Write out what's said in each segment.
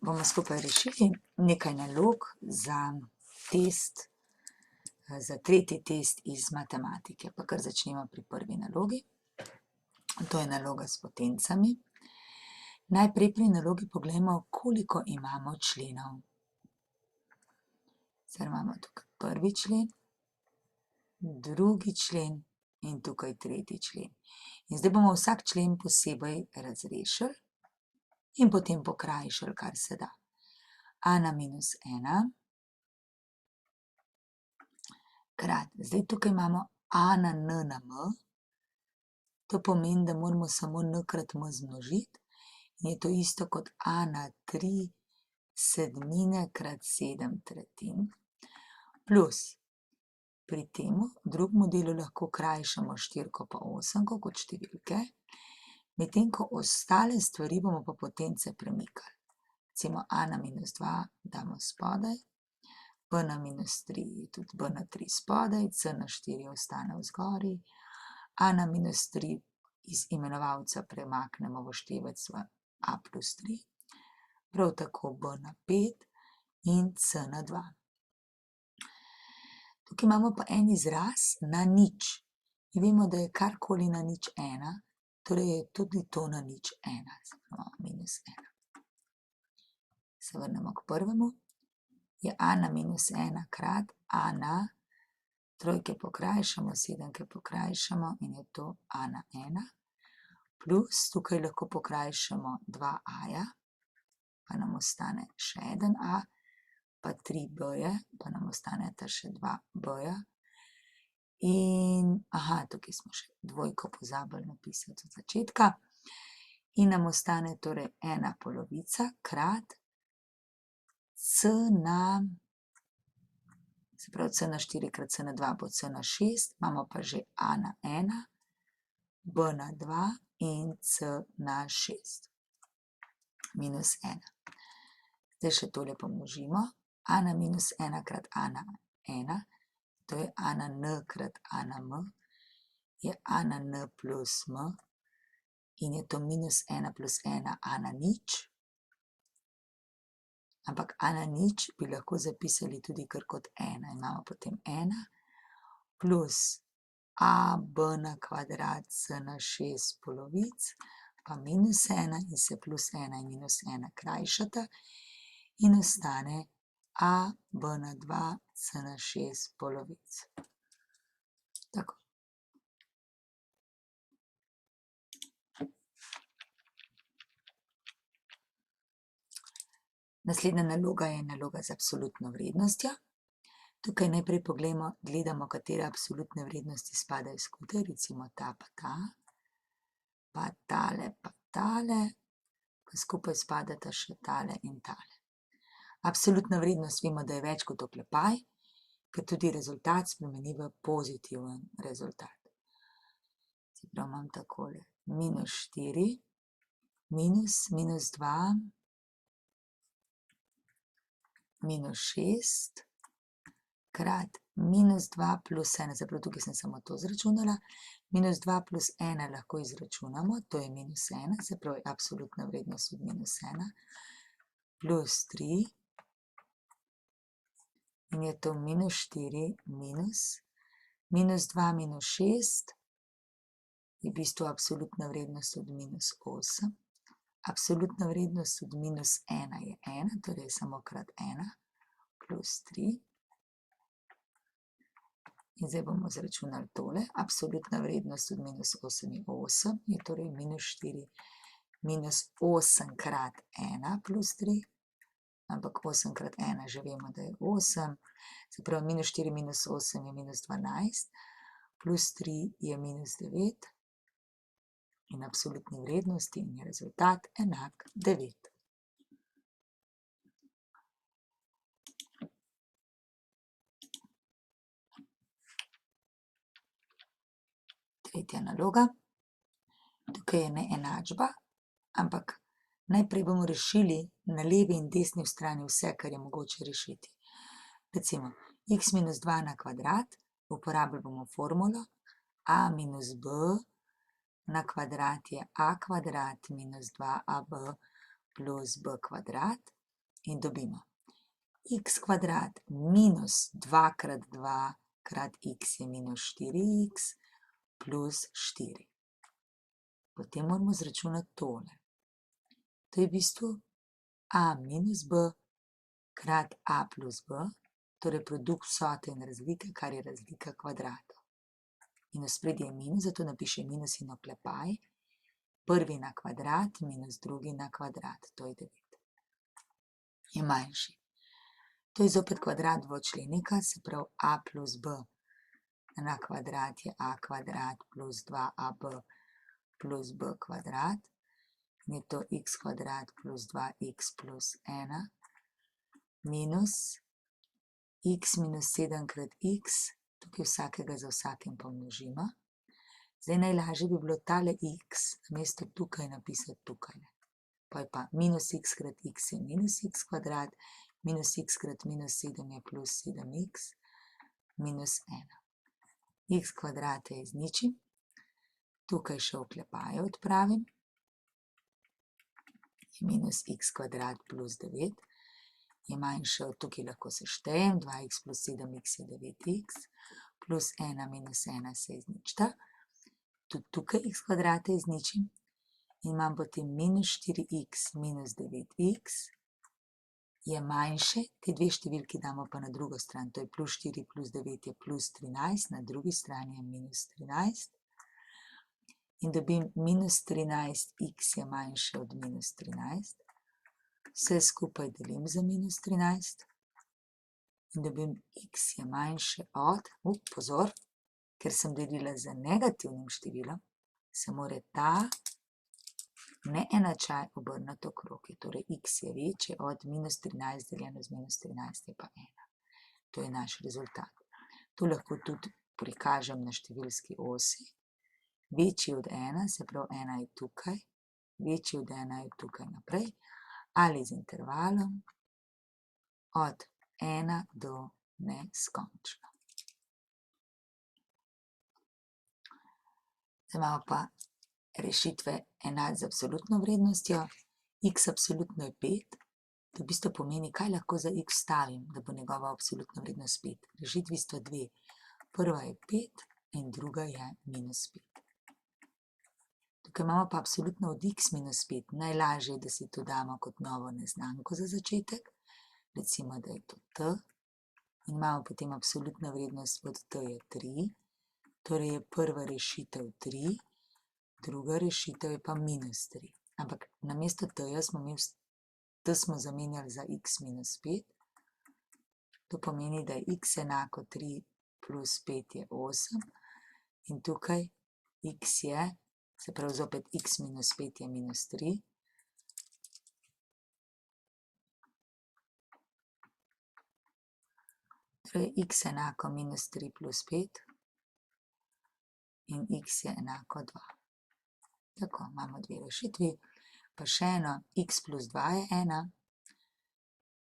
bomo skupaj rešili nekaj nalog za test, za tretji test iz matematike. Pa kar začnemo pri prvi nalogi. To je naloga s potencami. Najprej pri nalogi poglejmo, koliko imamo členov. Zdaj imamo tukaj prvi člen, drugi člen in tukaj tretji člen. In zdaj bomo vsak člen posebej razrešili in potem pokrajšali, kar se da. A na minus 1 krat. Zdaj tukaj imamo a na n na m. To pomeni, da moramo samo n krat m zmnožiti. In je to isto kot a na 3 sedmine krat 7 tretjin. Plus pri tem drugem delu lahko krajšamo štirko pa osemko kot številke. Medtem ko ostale stvari bomo pa potence premikali. Recimo a na minus 2 damo spodaj, b na minus 3 tudi b na 3 spodaj, c na 4 ostane vzgori, a na minus 3 iz imenovalca premaknemo v števec v a plus 3, prav tako b na 5 in c na 2. Tukaj imamo pa en izraz na nič. In vemo, da je karkoli na nič 1, torej je tudi to na nič 1, minus 1. Se vrnemo k prvemu. Je a na minus 1 krat a na trojke pokrajšamo, sedemke pokrajšamo in je to a na 1. Plus tukaj lahko pokrajšamo 2a, pa nam ostane še en a, pa 3b, pa nam ostaneta še 2b. In, tukaj smo še dvojko pozabili napisati od začetka. In nam ostane torej 1/2 krat c na, se pravi c na 4 krat c na 2 bo c na 6, imamo pa že a na 1, b na 2 in c na 6. Minus 1. Zdaj še tole pomnožimo. A na minus 1 krat a na 1, to je a na n krat a na m, je a na n plus m in je to minus 1 plus 1 a na nič. Ampak a na nič bi lahko zapisali tudi kar kot 1. Imamo potem 1 plus ab na kvadrat c na 6 polovic, pa minus 1 in se plus 1 in minus 1 krajšata in ostane ab na 2 c na 6 polovic. Tako. Naslednja naloga je naloga z absolutno vrednostjo. Tukaj najprej gledamo, katere absolutne vrednosti spadajo skupaj, recimo ta pa ta, pa tale pa tale, pa skupaj spadata še tale in tale. Absolutna vrednost vemo, da je več kot oklepaj, ker tudi rezultat spremeni v pozitiven rezultat. Se pravi, imam takole minus 4, minus 2, minus 6, krat minus 2 plus 1, se pravi, tukaj sem samo to izračunala, minus 2 plus 1 lahko izračunamo, to je minus 1, se pravi, absolutna vrednost od minus 1, plus 3, in je to minus 4, minus 2 minus 6, je v bistvu absolutna vrednost od minus 8, absolutna vrednost od minus 1 je 1, torej samo krat 1, plus 3. In zdaj bomo izračunali tole, absolutna vrednost od minus 8 je 8, je torej minus 4, minus 8 krat 1 plus 3, ampak 8 krat 1 že vemo, da je 8, se pravi minus 4 minus 8 je minus 12, plus 3 je minus 9 in absolutni vrednosti in je rezultat enak 9. Tretja naloga. Tukaj je neenačba, ampak najprej bomo rešili na levi in desni strani vse, kar je mogoče rešiti. Recimo, x minus 2 na kvadrat, uporabili bomo formulo a minus b na kvadrat je a kvadrat minus 2ab plus b kvadrat in dobimo x kvadrat minus 2 krat 2 krat x je minus 4x plus 4. Potem moramo zračunati tole. To je v bistvu a minus b krat a plus b, torej produkt vsote in razlike, kar je razlika kvadratov. In v spredje je minus, zato napišem minus in oklepaj. Prvi na kvadrat minus drugi na kvadrat, to je 9. Je manjši. To je zopet kvadrat dvočlenika, se pravi a plus b na kvadrat je a kvadrat plus 2ab plus b kvadrat. In je to x kvadrat plus 2x plus 1 minus x minus 7 krat x, tukaj vsakega za vsakim pomnožimo. Zdaj najlažje bi bilo tale x namesto tukaj napisati tukaj. Pa je pa minus x krat x je minus x kvadrat, minus x krat minus 7 je plus 7x minus 1. X kvadrate izničim, tukaj še oklepaje odpravim. Je minus x kvadrat plus 9. Je manjše od tukaj lahko seštejem, 2x plus 7x je 9x, plus 1 minus 1 se izničita. Tudi tukaj x kvadrate izničim in imam potem minus 4x minus 9x, je manjše, te dve številki damo pa na drugo stran, to je plus 4 plus 9 je plus 13, na drugi strani je minus 13. In dobim minus 13x je manjše od minus 13. Vse skupaj delim za minus 13 in dobim x je manjše od, pozor, ker sem delila z negativnim številom, se mora ta neenačaj obrniti okrog. Torej x je večje od minus 13 deljeno z minus 13 je pa 1. To je naš rezultat. To lahko tudi prikažem na številski osi. Večji od 1, se pravi 1 je tukaj, večji od 1 je tukaj naprej, ali z intervalom od 1 do neskončno. Zdaj imamo pa rešitve enač z absolutno vrednostjo. X absolutno je 5, to v bistvu pomeni, kaj lahko za x vstavim, da bo njegova absolutna vrednost 5. Rešitvi sta dve. Prva je 5 in druga je minus 5. Tukaj imamo pa absolutno od x minus 5. Najlažje je, da si to damo kot novo neznanko za začetek. Recimo, da je to t. In imamo potem absolutna vrednost od t je 3. Torej je prva rešitev 3, druga rešitev je pa minus 3. Ampak namesto t-ja smo zamenjali za x minus 5. To pomeni, da je x enako 3 plus 5 je 8. In tukaj x je, se pravi zopet x minus 5 je minus 3. Torej x enako minus 3 plus 5 in x je enako 2. Tako, imamo dve rešitvi. Pa še eno, x plus 2 je 1,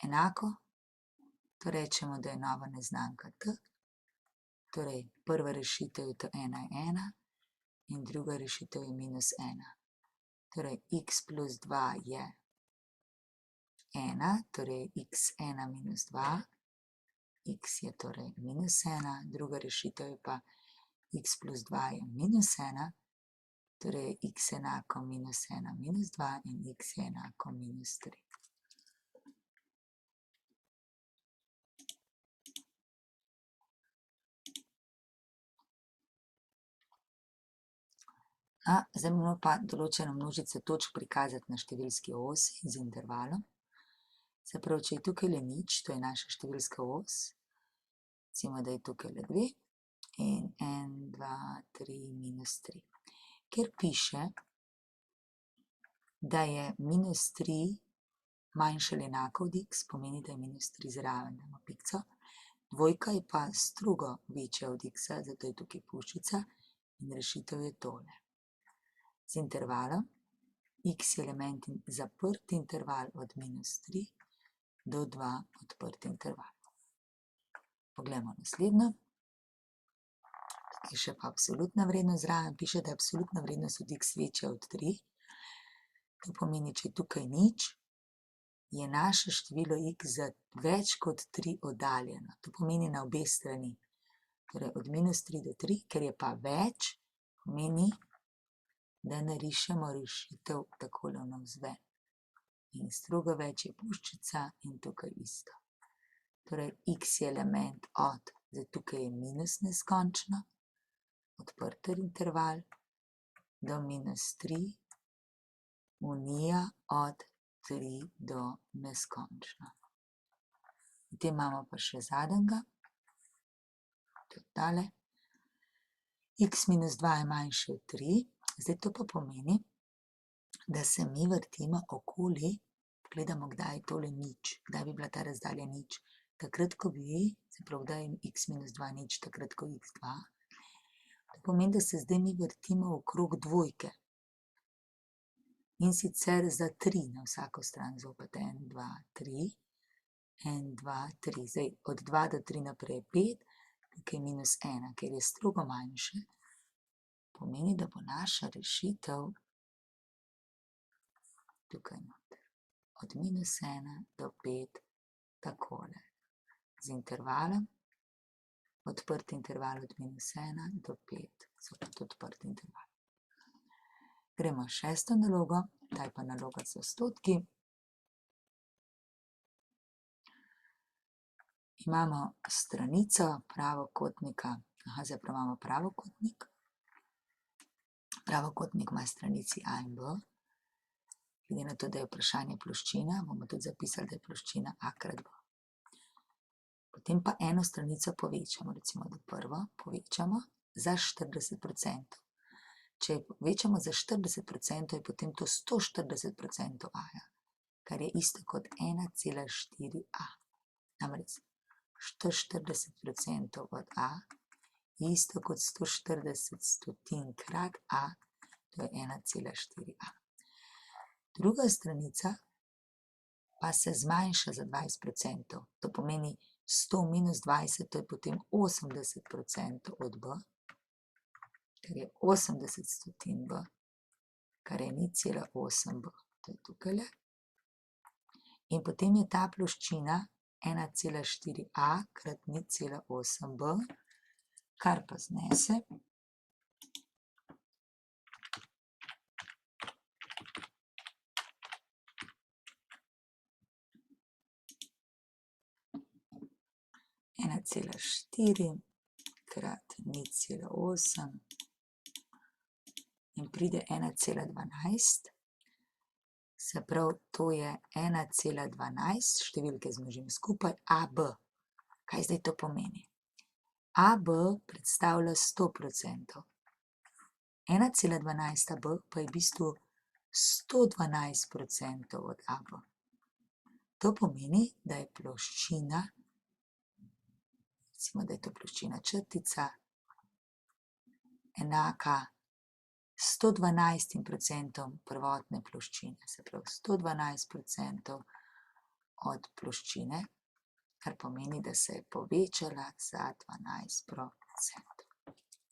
enako, to rečemo, da je nova neznanka t. Torej, prva rešitev t1 je 1 in druga rešitev je minus 1. Torej, x plus 2 je 1, torej x1 minus 2, x je torej minus 1, druga rešitev je pa x plus 2 je minus 1, torej x enako minus 1 minus 2 in x je enako minus 3. Zdaj moramo pa določeno množico točk prikazati na številski osi z intervalom. Se pravi, če je tukaj le nič, to je naša številska os, recimo, da je tukaj le 2 in 1, 2, 3, minus 3. Ker piše, da je minus 3 manjše ali enako od x, pomeni, da je minus 3 zraven, damo pikco. Dvojka je pa strugo večja od x, zato je tukaj puščica in rešitev je tole. Z intervalom x je element zaprt interval od minus 3 do 2 odprt interval. Poglejmo naslednjo. Je še pa absolutna vrednost zraven, piše, da je absolutna vrednost od x večja od 3. To pomeni, če je tukaj nič, je naše število x za več kot 3 oddaljeno. To pomeni na obe strani. Torej od -3 do 3, ker je pa več, pomeni, da narišemo rešitev takole navzven. In strogo več je puščica in tukaj isto. Torej x je element od, zdaj tukaj je minus neskončno, odprt interval, do -3, unija od 3 do neskončno. Potem imamo pa še zadnjega, to je tale. X minus 2 je manjše od 3, zdaj to pa pomeni, da se mi vrtimo okoli, gledamo, kdaj je tole nič, kdaj bi bila ta razdalja nič. Takrat, ko bi, se pravi, kdaj je x minus 2 nič, takrat, ko x 2. To pomeni, da se zdaj mi vrtimo okrog dvojke. In sicer za 3 na vsako stran, zopet 1, 2, 3, 1, 2, 3. Zdaj od 2 do 3 naprej je 5, tukaj je -1, ker je strogo manjše, pomeni, da bo naša rešitev tukaj noter. Od -1 do 5, takole. Z intervalom, odprt interval od -1 do 5, zopet odprt interval. Gremo šesto nalogo, ta je pa naloga z odstotki. Imamo stranico pravokotnika, zapravo imamo pravokotnik. Pravokotnik ima stranici A in B. Glede na to, da je vprašanje ploščina, bomo tudi zapisali, da je ploščina A krat B. Potem pa eno stranico povečamo, recimo da prvo povečamo za 40%. Če povečamo za 40%, je potem to 140% A, kar je isto kot 1,4A. Namreč 140% od A je isto kot 140 stotink krat A, to je 1,4A. Druga stranica pa se zmanjša za 20%, to pomeni 100 minus 20, to je potem 80% od B, ker je 80 stotin B, kar je 0,8B, to je tukajle. In potem je ta ploščina 1,4A krat 0,8B, kar pa znese ena cela štiri krat 0,8 in pride 1,12. Se pravi, to je 1,12, številke zmnožim skupaj, AB. Kaj zdaj to pomeni? AB predstavlja 100%. 1,12 AB pa je v bistvu 112% od AB. To pomeni, da je ploščina, recimo, da je to ploščina črtica, enaka 112% prvotne ploščine, se pravi 112% od ploščine, kar pomeni, da se je povečala za 12%.